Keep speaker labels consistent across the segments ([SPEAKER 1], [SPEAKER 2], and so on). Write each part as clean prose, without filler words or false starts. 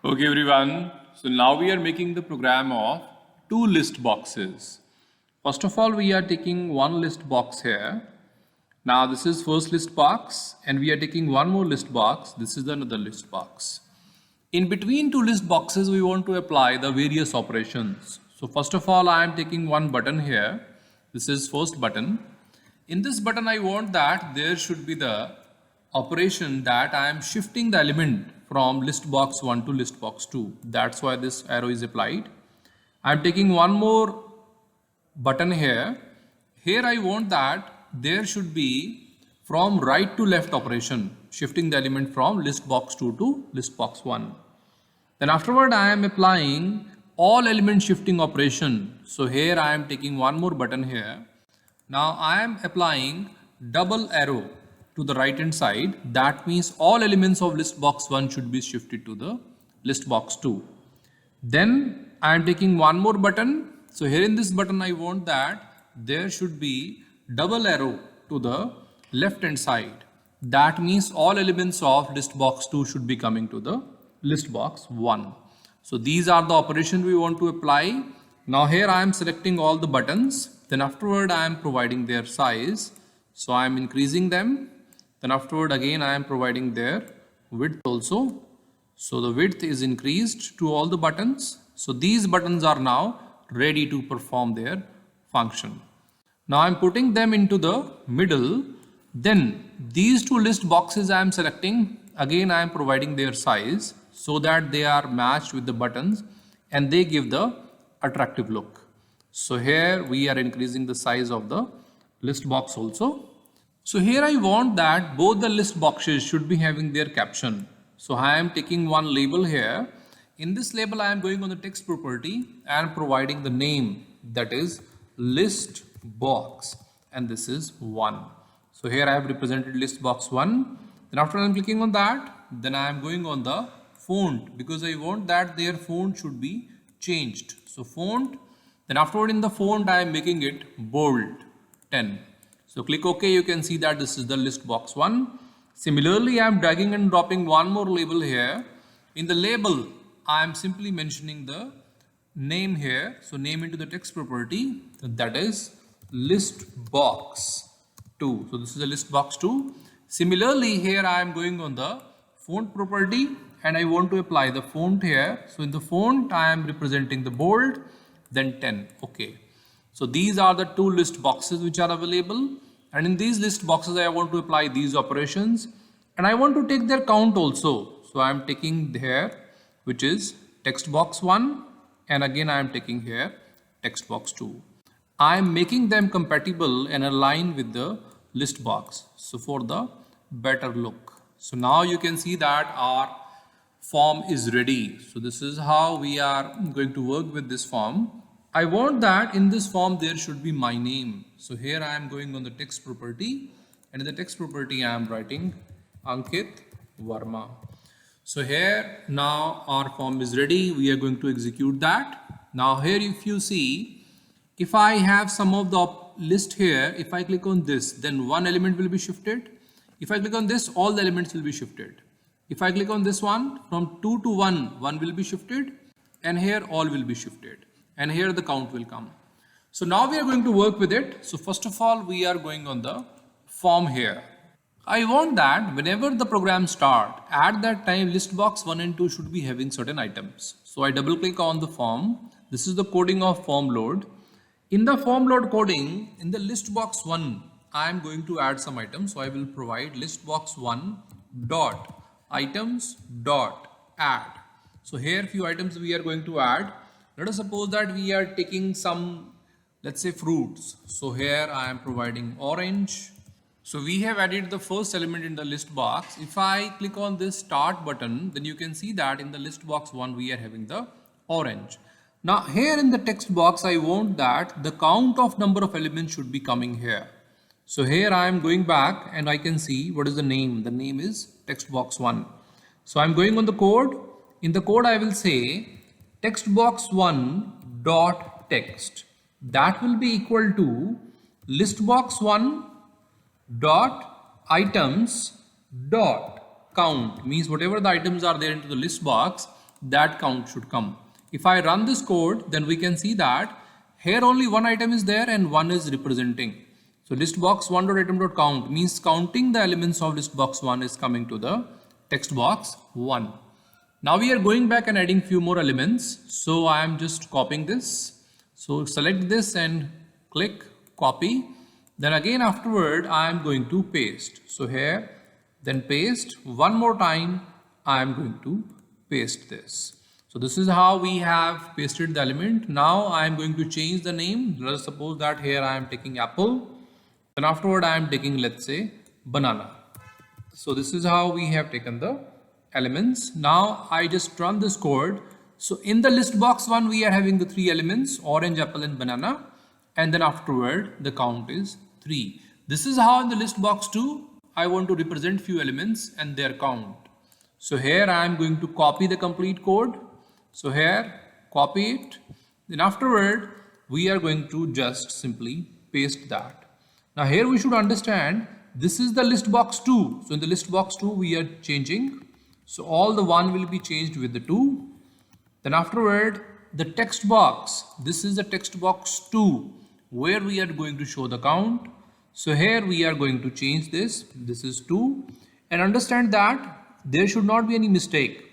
[SPEAKER 1] Okay, everyone. So now we are making the program of two list boxes. First of all, we are taking one list box here. Now this is first list box, and we are taking one more list box. This is another list box. In between two list boxes, we want to apply the various operations. So first of all, I am taking one button here. This is first button. In this button, I want that there should be the operation that I am shifting the element from list box 1 to list box 2. That's why this arrow is applied. I am taking one more button here. Here I want that there should be from right to left operation, shifting the element from list box 2 to list box 1. Then afterward I am applying all element shifting operation. So here I am taking one more button here. Now I am applying double arrow to the right hand side. That means all elements of list box 1 should be shifted to the list box 2. Then I am taking one more button. So here in this button I want that there should be double arrow to the left hand side. That means all elements of list box 2 should be coming to the list box 1. So these are the operations we want to apply. Now here I am selecting all the buttons. Then afterward I am providing their size. So I am increasing them. Then afterward again I am providing their width also. So the width is increased to all the buttons. So these buttons are now ready to perform their function. Now I am putting them into the middle. Then these two list boxes I am selecting. Again I am providing their size so that they are matched with the buttons and they give the attractive look. So here we are increasing the size of the list box also. So here I want that both the list boxes should be having their caption. So I am taking one label here. In this label I am going on the text property and providing the name, that is list box, and this is 1. So here I have represented list box 1. Then after I am clicking on that, then I am going on the font because I want that their font should be changed. So font, then afterward in the font I am making it bold 10. So click OK, you can see that this is the list box 1. Similarly, I am dragging and dropping one more label here. In the label, I am simply mentioning the name here. So name into the text property, that is list box 2. So this is a list box 2. Similarly, here I am going on the font property and I want to apply the font here. So in the font, I am representing the bold, then 10. Okay. So these are the two list boxes which are available. And in these list boxes, I want to apply these operations. And I want to take their count also. So I am taking here, which is text box 1. And again, I am taking here text box 2. I am making them compatible and aligned with the list box. So for the better look. So now you can see that our form is ready. So this is how we are going to work with this form. I want that in this form there should be my name. So here I am going on the text property, and in the text property I am writing Ankit Verma. So here now our form is ready. We are going to execute that. Now here if you see, if I have some of the list here, if I click on this, then one element will be shifted. If I click on this, all the elements will be shifted. If I click on this one, from 2 to 1, 1 will be shifted, and here all will be shifted. And here the count will come. So now we are going to work with it. So first of all, we are going on the form here. I want that whenever the program start, at that time list box 1 and 2 should be having certain items. So I double click on the form. This is the coding of form load. In the form load coding, in the list box 1, I am going to add some items. So I will provide list box 1 dot items dot add. So here few items we are going to add. Let us suppose that we are taking some, let's say fruits. So here I am providing orange. So we have added the first element in the list box. If I click on this start button, then you can see that in the list box 1 we are having the orange. Now here in the text box I want that the count of number of elements should be coming here. So here I am going back and I can see what is the name. The name is text box 1. So I am going on the code. In the code I will say text box 1 dot text, that will be equal to list box 1 dot items dot count, means whatever the items are there into the list box, that count should come. If I run this code, then we can see that here only one item is there and one is representing. So list box 1.item.count means counting the elements of list box 1 is coming to the text box 1. Now we are going back and adding few more elements. So I am just copying this. So select this and click copy. Then again afterward I am going to paste. So here, then paste. One more time I am going to paste this. So this is how we have pasted the element. Now I am going to change the name. Let us suppose that here I am taking apple. Then afterward I am taking, let's say, banana. So this is how we have taken the elements. Now I just run this code. So in the list box 1 we are having the 3 elements, orange, apple and banana. And then afterward the count is 3. This is how in the list box 2 I want to represent few elements and their count. So here I am going to copy the complete code. So here copy it. Then afterward we are going to just simply paste that. Now here we should understand this is the list box 2. So in the list box 2 we are changing. So all the 1 will be changed with the 2. Then afterward the text box. This is the text box 2 where we are going to show the count. So here we are going to change this. This is 2. And understand that there should not be any mistake.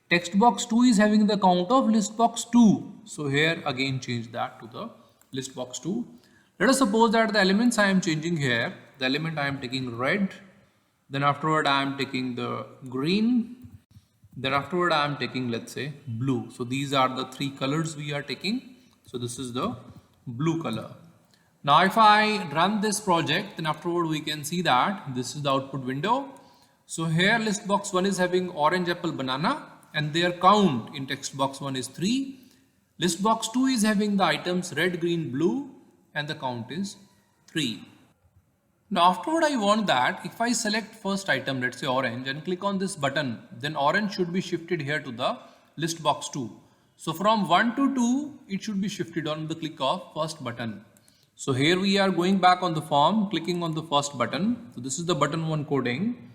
[SPEAKER 1] Text box 2 is having the count of list box 2. So here again change that to the list box 2. Let us suppose that the elements I am changing here, the element I am taking red, then afterward I am taking the green, then afterward I am taking, let's say, blue. So these are the 3 colors we are taking. So this is the blue color. Now if I run this project, then afterward we can see that this is the output window. So here list box 1 is having orange, apple, banana and their count in text box 1 is 3. List box 2 is having the items red, green, blue and the count is 3. Now afterward I want that if I select first item, let's say orange, and click on this button, then orange should be shifted here to the list box 2. So from 1 to 2 it should be shifted on the click of first button. So here we are going back on the form, clicking on the first button. So this is the button 1 coding.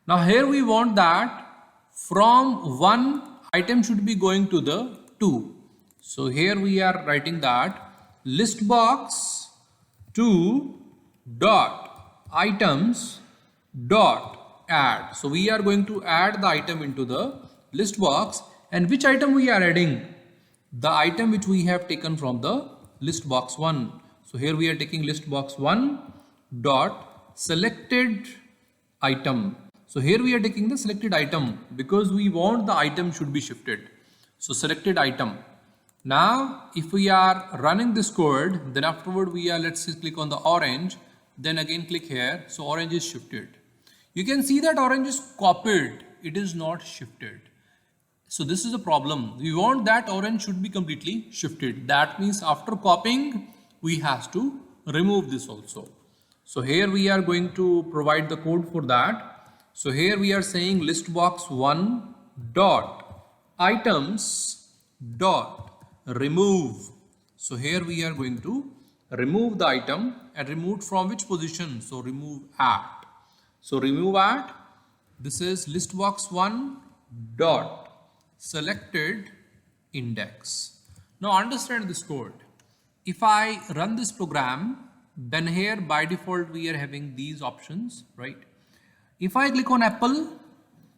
[SPEAKER 1] Now here we want that from 1 item should be going to the 2. So here we are writing that list box 2 dot items dot add. So we are going to add the item into the list box, and which item we are adding? The item which we have taken from the list box 1. So here we are taking list box 1 dot selected item. So here we are taking the selected item because we want the item should be shifted. So selected item. Now if we are running this code, then afterward we are, let's say, click on the orange, then again click here. So orange is shifted. You can see that orange is copied. It is not shifted. So this is a problem. We want that orange should be completely shifted. That means after copying, we have to remove this also. So here we are going to provide the code for that. So here we are saying list box 1 dot items dot remove. So here we are going to remove the item, and remove from which position? So remove at. So remove at. This is list box 1 dot selected index. Now understand this code. If I run this program, then here by default we are having these options, right? If I click on apple,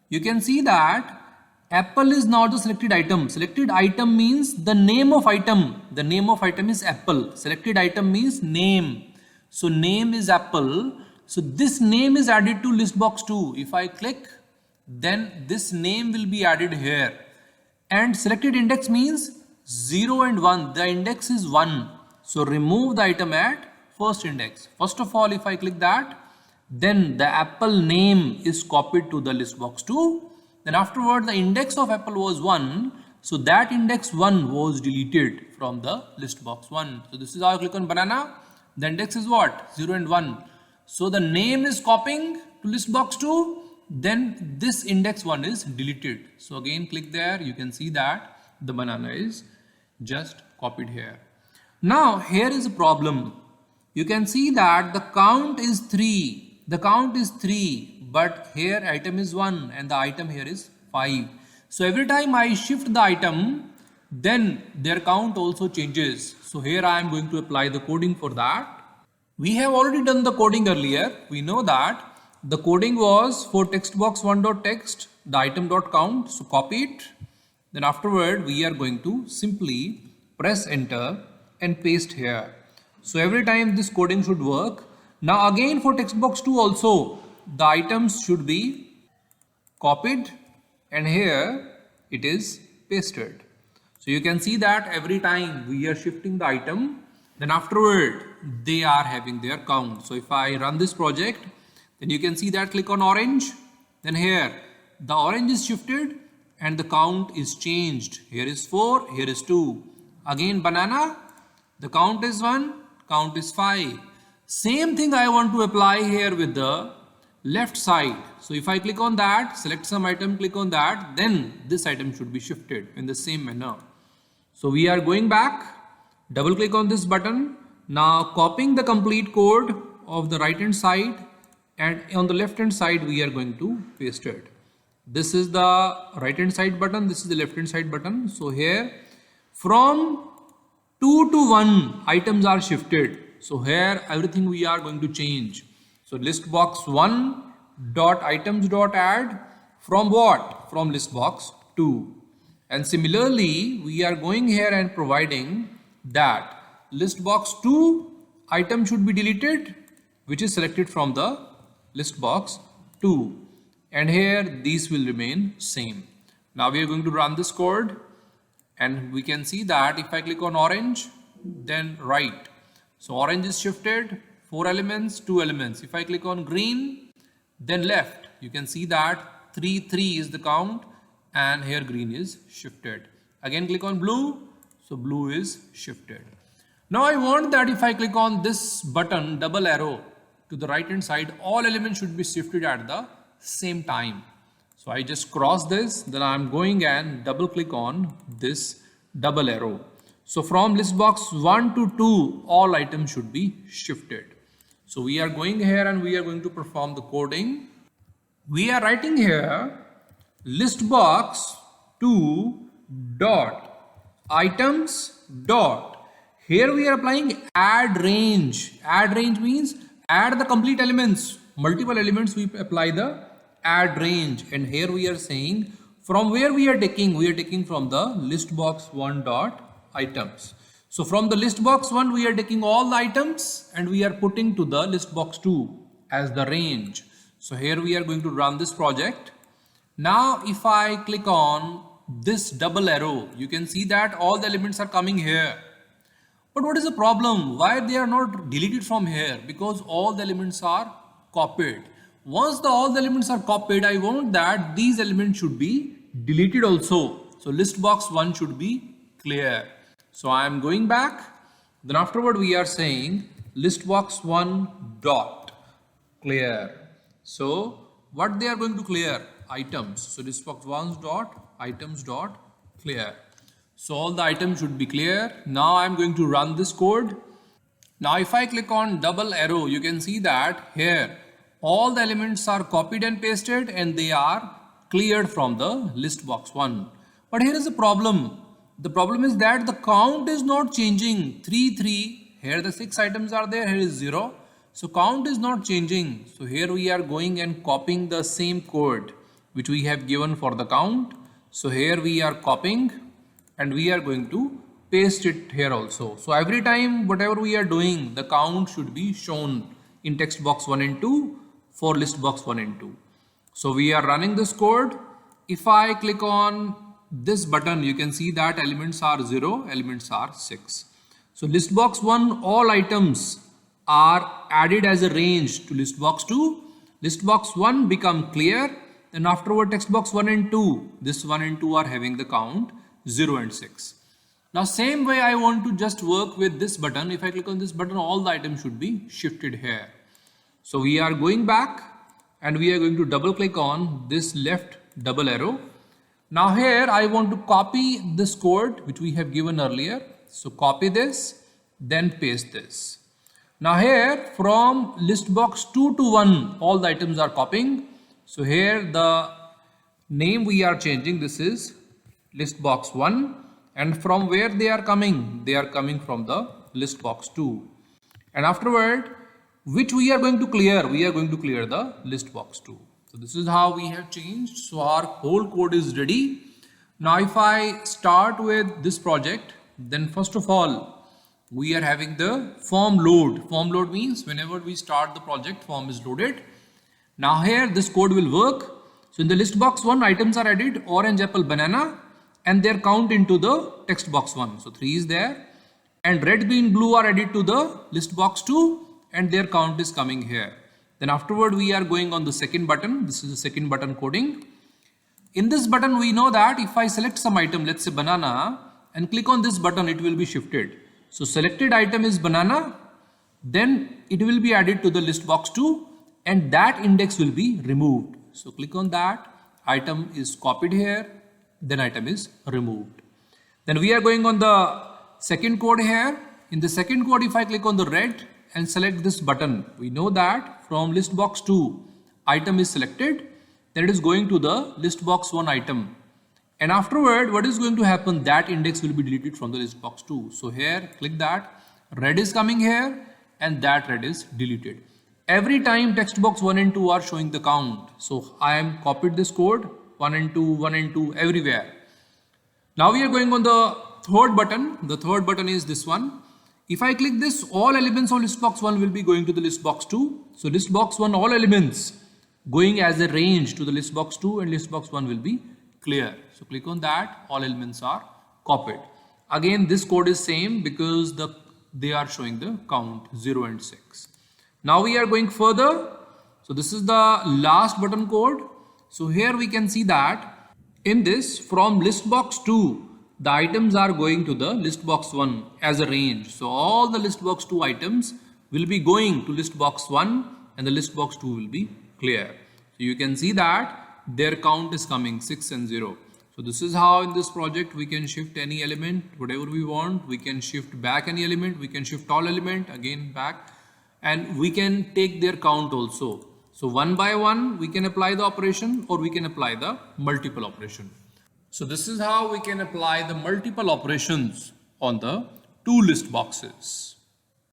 [SPEAKER 1] you can see that apple is now the selected item. Selected item means the name of item. The name of item is apple. Selected item means name. So name is apple. So this name is added to list box 2. If I click, then this name will be added here. And selected index means 0 and 1. The index is 1. So remove the item at first index. First of all, if I click that, then the apple name is copied to the list box 2. Then afterward the index of apple was 1. So that index 1 was deleted from the list box 1. So this is how I click on banana. The index is what? 0 and 1. So the name is copying to list box 2. Then this index 1 is deleted. So again click there. You can see that the banana is just copied here. Now here is a problem. You can see that the count is 3. The count is 3. But here item is 1 and the item here is 5. So every time I shift the item, then their count also changes. So here I am going to apply the coding for that. We have already done the coding earlier. We know that the coding was for text box 1.text, the item.count. So copy it. Then afterward, we are going to simply press enter and paste here. So every time this coding should work. Now again for text box 2 also, the items should be copied and here it is pasted. So you can see that every time we are shifting the item, then afterward they are having their count. So if I run this project, then you can see that click on orange, then here the orange is shifted and the count is changed. Here is 4, here is 2. Again banana, the count is 1, count is 5. Same thing I want to apply here with the left side. So if I click on that, select some item, click on that, then this item should be shifted in the same manner. So we are going back, double click on this button. Now copying the complete code of the right hand side and on the left hand side we are going to paste it. This is the right hand side button, this is the left hand side button. So here from 2 to 1 items are shifted. So here everything we are going to change. So list box 1 dot items dot add from what? From list box 2. And similarly we are going here and providing that list box 2 item should be deleted, which is selected from the list box 2. And here these will remain same. Now we are going to run this code and we can see that if I click on orange, then right. So orange is shifted, 4 elements, 2 elements. If I click on green, then left, you can see that 3 is the count and here green is shifted. Again click on blue, so blue is shifted. Now I want that if I click on this button, double arrow to the right hand side, all elements should be shifted at the same time. So I just cross this, then I am going and double click on this double arrow. So from list box 1 to 2, all items should be shifted. So we are going here and we are going to perform the coding. We are writing here list box 2 dot items dot. Here we are applying add range. Add range means add the complete elements. Multiple elements we apply the add range. And here we are saying from where we are taking from the list box 1 dot items. So from the list box 1 we are taking all the items and we are putting to the list box 2 as the range. So here we are going to run this project. Now if I click on this double arrow, you can see that all the elements are coming here. But what is the problem? Why they are not deleted from here? Because all the elements are copied. Once all the elements are copied, I want that these elements should be deleted also. So list box 1 should be clear. So I am going back. Then afterward we are saying list box 1 dot clear. So what they are going to clear? Items. So list box 1 dot items dot clear. So all the items should be clear. Now I am going to run this code. Now if I click on double arrow, you can see that here all the elements are copied and pasted and they are cleared from the list box 1. But here is a problem. The problem is that the count is not changing. 3. Here the 6 items are there. Here is 0. So count is not changing. So here we are going and copying the same code which we have given for the count. So here we are copying and we are going to paste it here also. So every time whatever we are doing, the count should be shown in text box 1 and 2 for list box 1 and 2. So we are running this code. If I click on this button, you can see that elements are 0, elements are 6. So list box 1, all items are added as a range to list box 2. List box 1 become clear, and afterward text box 1 and 2, this 1 and 2 are having the count 0 and 6. Now same way I want to just work with this button. If I click on this button, all the items should be shifted here. So we are going back and we are going to double click on this left double arrow. Now here I want to copy this code which we have given earlier. So copy this, then paste this. Now here from list box 2 to 1, all the items are copying. So here the Name we are changing, this is list box 1, and from where they are coming? They are coming from the list box 2. And afterward, which we are going to clear? We are going to clear the list box 2. So this is how we have changed. So our whole code is ready. Now if I start with this project, then first of all, we are having the form load. Form load means whenever we start the project, form is loaded. Now here this code will work. So in the list box 1, items are added, orange, apple, banana, and their count into the text box 1. So 3 is there. And red, green, blue are added to the list box 2 and their count is coming here. Then afterward we are going on the second button. This is the second button coding. In this button we know that if I select some item, let's say banana, and click on this button, it will be shifted. So selected item is banana, then it will be added to the list box 2 and that index will be removed. So click on that, item is copied here, then item is removed. Then we are going on the second code here. In the second code, if I click on the red and select this button, we know that from list box 2, item is selected, then it is going to the list box 1 item. And afterward, what is going to happen? That index will be deleted from the list box 2. So here, click that, red is coming here and that red is deleted. Every time text box 1 and 2 are showing the count. So I am copied this code, 1 and 2, 1 and 2 everywhere. Now we are going on the third button. The third button is this one. If I click this, all elements of list box 1 will be going to the list box 2. So list box 1, all elements going as a range to the list box 2 and list box 1 will be clear. So click on that, all elements are copied. Again, this code is same because they are showing the count 0 and 6. Now we are going further. So this is the last button code. So here we can see that in this, from list box 2, the items are going to the list box 1 as a range. So all the list box 2 items will be going to list box 1 and the list box 2 will be clear. So you can see that their count is coming 6 and 0. So this is how in this project we can shift any element, whatever we want. We can shift back any element, we can shift all element again back, and we can take their count also. So one by one we can apply the operation or we can apply the multiple operation. So this is how we can apply the multiple operations on the two list boxes.